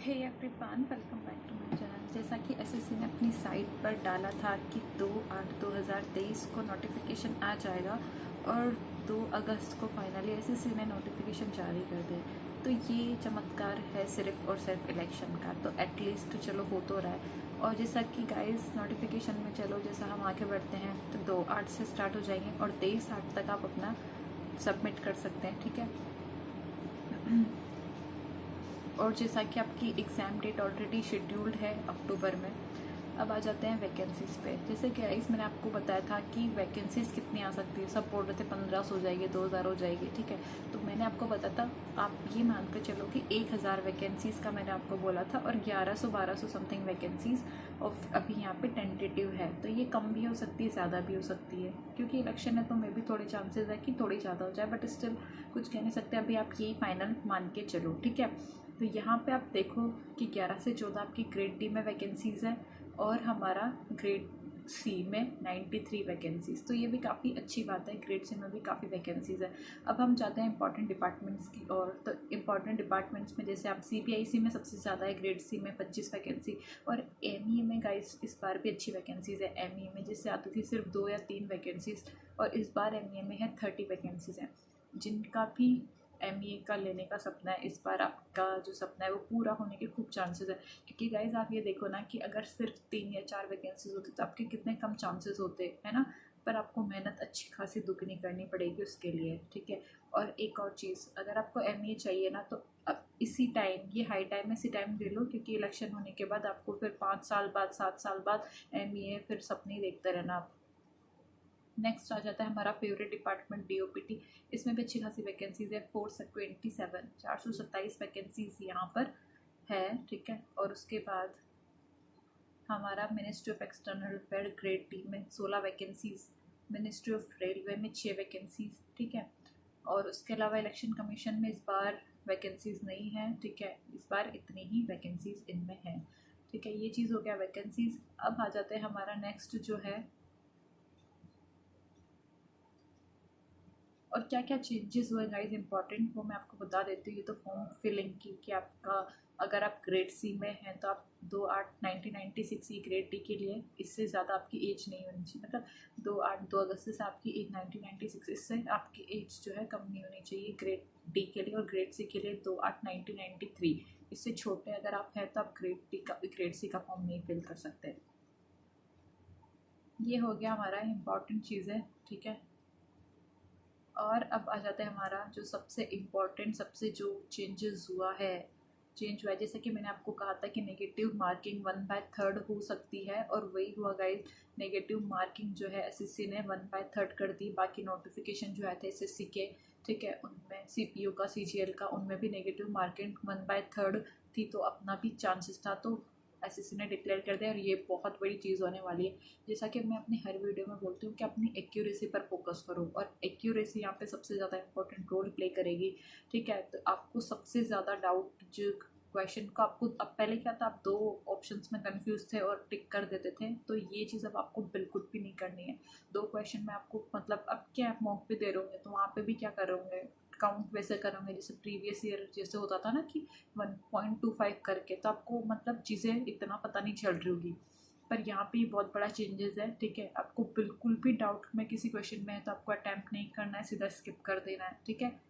Hey everyone, welcome back to my channel. जैसा कि SSC ने अपनी साइट पर डाला था कि 2/8/2023 को नोटिफिकेशन आ जाएगा और 2 अगस्त को फाइनली एसएससी ने नोटिफिकेशन जारी कर दिया। तो ये चमत्कार है सिर्फ और सिर्फ इलेक्शन का, तो एटलीस्ट तो चलो हो तो रहा है। और जैसा कि गाइस नोटिफिकेशन में चलो जैसा हम आगे बढ़ते हैं तो 2/8 से स्टार्ट हो जाएंगे और 23/8 तक आप अपना सबमिट कर सकते हैं, ठीक है। और जैसा कि आपकी एग्ज़ाम डेट ऑलरेडी शेड्यूल्ड है अक्टूबर में। अब आ जाते हैं वैकेंसीज़ पे। जैसे कि गाइस मैंने आपको बताया था कि वैकेंसीज़ कितनी आ सकती है। सब बोल रहे थे 1500 हो जाएगी, 2000 हो जाएगी, ठीक है। तो मैंने आपको बताया था, आप ये मान कर चलो कि 1000 वैकेंसीज़ का मैंने आपको बोला था और 1100-1200 समथिंग वैकेंसीज़ ऑफ अभी यहाँ पे टेंटेटिव है। तो ये कम भी हो सकती है, ज़्यादा भी हो सकती है, क्योंकि इलेक्शन है तो मे भी थोड़े चांसेस है कि थोड़ी ज़्यादा हो जाए, बट स्टिल कुछ कह नहीं सकते। अभी आप यही फाइनल मान के चलो, ठीक है। तो यहाँ पे आप देखो कि 11 से 14 आपकी ग्रेड डी में वैकेंसीज़ है और हमारा ग्रेड सी में 93 वैकेंसीज़। तो ये भी काफ़ी अच्छी बात है, ग्रेड सी में भी काफ़ी वैकेंसीज़ है। अब हम जाते हैं इंपॉर्टेंट डिपार्टमेंट्स की और। तो इंपॉर्टेंट डिपार्टमेंट्स में जैसे आप सीबीआईसी में सबसे ज़्यादा है, ग्रेड सी में 25 वैकेंसी। और एमईए में गाइस इस बार भी अच्छी वैकेंसीज़ है। एमईए में जिससे आती थी सिर्फ 2 या 3 वैकेंसीज़ और इस बार एमईए में है 30 वैकेंसीज़ हैं। जिनका भी एमईए का लेने का सपना है, इस बार आपका जो सपना है वो पूरा होने के खूब चांसेस है। क्योंकि गाइज आप ये देखो ना कि अगर सिर्फ 3 या 4 वैकेंसीज होती तो आपके कितने कम चांसेस होते है ना। पर आपको मेहनत अच्छी खासी दुगनी करनी पड़ेगी उसके लिए, ठीक है। और एक और चीज़, अगर आपको एमईए चाहिए ना तो अब इसी टाइम, ये हाई टाइम है, इसी टाइम ले लो, क्योंकि इलेक्शन होने के बाद आपको फिर 5 साल बाद 7 साल बाद एमईए फिर सपने देखते रहना आप। नेक्स्ट आ जाता है हमारा फेवरेट डिपार्टमेंट डीओपीटी। इसमें भी अच्छी खासी वैकेंसीज है, 427 वैकेंसीज यहाँ पर है, ठीक है। और उसके बाद हमारा ministry of external affair grade D में 16 वैकेंसीज, मिनिस्ट्री ऑफ रेलवे में 6 वैकेंसीज, ठीक है। और उसके अलावा इलेक्शन कमीशन में इस बार वैकेंसीज नहीं है, ठीक है। इस बार इतनी ही वैकेंसीज इनमें है, ठीक है। ये चीज़ हो गया वैकेंसीज। अब आ जाते हैं हमारा नेक्स्ट जो है और क्या क्या चेंजेस हुए गाइज इंपॉर्टेंट, वो मैं आपको बता देती हूँ। ये तो फॉर्म फिलिंग की कि आपका अगर आप ग्रेड सी में हैं तो आप 2/8/1996 ई ग्रेड डी के लिए, इससे ज़्यादा आपकी एज नहीं होनी चाहिए। मतलब 2 अगस्त से आपकी एज 1996, इससे आपकी एज जो है कम नहीं होनी चाहिए ग्रेड डी के लिए। और ग्रेड सी के लिए 2/8/1993, इससे छोटे अगर आप हैं तो आप ग्रेड सी का फॉर्म नहीं फिल कर सकते। ये हो गया हमारा इम्पॉर्टेंट चीज़ है, ठीक है। और अब आ जाता है हमारा जो सबसे इम्पॉर्टेंट, सबसे जो चेंज हुआ है, जैसे कि मैंने आपको कहा था कि नेगेटिव मार्किंग 1/3 हो सकती है, और वही हुआ गाइस। नेगेटिव मार्किंग जो है एसएससी ने 1/3 कर दी। बाकी नोटिफिकेशन जो आए थे एसएससी के, ठीक है, उनमें सीपीयू का, सीजीएल का, उनमें भी नेगेटिव मार्किंग 1/3 थी। तो अपना भी चांसेस था, तो एसएससी ने डिक्लेयर कर दिया। और ये बहुत बड़ी चीज़ होने वाली है। जैसा कि मैं अपनी हर वीडियो में बोलती हूँ कि अपनी एक्यूरेसी पर फोकस करो, और एक्यूरेसी यहाँ पे सबसे ज़्यादा इंपॉर्टेंट रोल प्ले करेगी, ठीक है। तो आपको सबसे ज़्यादा डाउट जो क्वेश्चन को आपको, अब पहले क्या था, आप 2 ऑप्शंस में कंफ्यूज थे और टिक कर देते थे, तो ये चीज़ अब आपको बिल्कुल भी नहीं करनी है। 2 क्वेश्चन में आपको, मतलब अब क्या आप मॉक पे दे रहे होंगे तो वहाँ पे भी क्या कर रहे होंगे, काउंट वैसे करोगे जैसे प्रीवियस ईयर जैसे होता था ना कि 1.25 करके, तो आपको मतलब चीज़ें इतना पता नहीं चल रही होगी। पर यहाँ पे बहुत बड़ा चेंजेस है, ठीक है। आपको बिल्कुल भी डाउट में किसी क्वेश्चन में है तो आपको अटैम्प्ट नहीं करना है, सीधा स्किप कर देना है, ठीक है।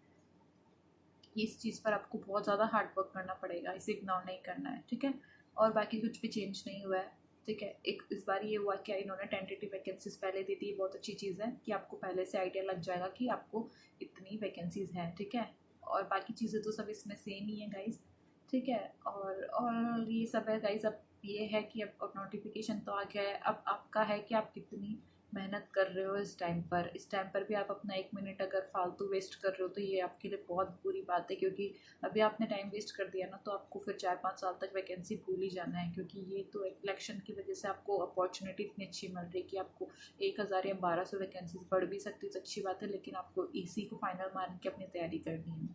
इस चीज़ पर आपको बहुत ज़्यादा हार्ड वर्क करना पड़ेगा, इसे इग्नोर नहीं करना है, ठीक है। और बाकी कुछ भी चेंज नहीं हुआ है, ठीक है। एक इस बार ये हुआ कि इन्होंने टेंटेटिव वैकेंसीज पहले दी थी। बहुत अच्छी चीज़ है कि आपको पहले से आइडिया लग जाएगा कि आपको इतनी वैकेंसीज हैं, ठीक है। और बाकी चीज़ें तो सब इसमें सेम ही है गाइज, ठीक है। और ये सब है गाइज। अब ये है कि अब नोटिफिकेशन तो आ गया है, अब आपका है कि आप कितनी मेहनत कर रहे हो इस टाइम पर। इस टाइम पर भी आप अपना 1 मिनट अगर फालतू वेस्ट कर रहे हो तो ये आपके लिए बहुत बुरी बात है, क्योंकि अभी आपने टाइम वेस्ट कर दिया ना तो आपको फिर 4-5 साल तक वैकेंसी भूल ही जाना है। क्योंकि ये तो इलेक्शन की वजह से आपको अपॉर्चुनिटी इतनी अच्छी मिल रही है कि आपको 1000 या 1200 वैकेंसीज बढ़ भी सकती है, तो अच्छी बात है। लेकिन आपको इसी को फाइनल मान के अपनी तैयारी करनी है,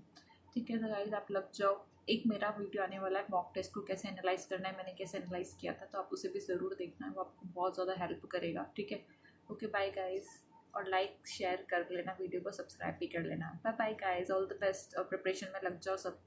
ठीक है। तो गाइस आप लग जाओ। एक मेरा वीडियो आने वाला है मॉक टेस्ट को कैसे एनालाइज करना है, मैंने कैसे एनालाइज किया था, तो आप उसे भी ज़रूर देखना है, वो आपको बहुत ज़्यादा हेल्प करेगा, ठीक है। Okay bye guys. और लाइक शेयर कर लेना वीडियो को, सब्सक्राइब भी कर लेना। Bye bye guys, all the best. और प्रिपरेशन में लग जाओ सब।